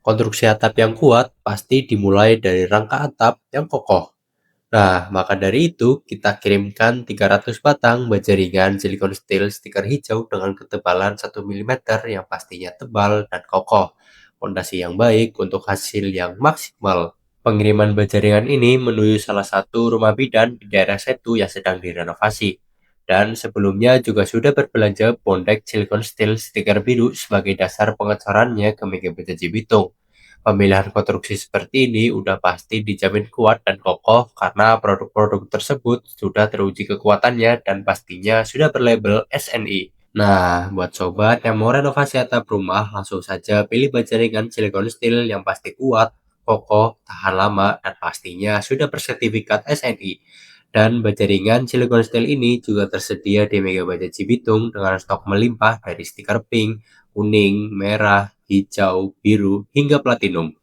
Konstruksi atap yang kuat pasti dimulai dari rangka atap yang kokoh. Nah, maka dari itu, kita kirimkan 300 batang baja ringan silikon steel stiker hijau dengan ketebalan 1 mm yang pastinya tebal dan kokoh. Fondasi yang baik untuk hasil yang maksimal. Pengiriman baja ringan ini menuju salah satu rumah bidan di daerah Setu yang sedang direnovasi. Dan sebelumnya juga sudah berbelanja bondek silikon steel stiker biru sebagai dasar pengecorannya ke Mega Bajaji Bitung. Pemilihan konstruksi seperti ini udah pasti dijamin kuat dan kokoh karena produk-produk tersebut sudah teruji kekuatannya dan pastinya sudah berlabel SNI. Nah, buat sobat yang mau renovasi atap rumah, langsung saja pilih baja ringan silikon steel yang pasti kuat, kokoh, tahan lama, dan pastinya sudah bersertifikat SNI. Dan baja ringan silikon steel ini juga tersedia di Mega Baja Cibitung dengan stok melimpah dari stiker pink, kuning, merah, hijau, biru, hingga platinum.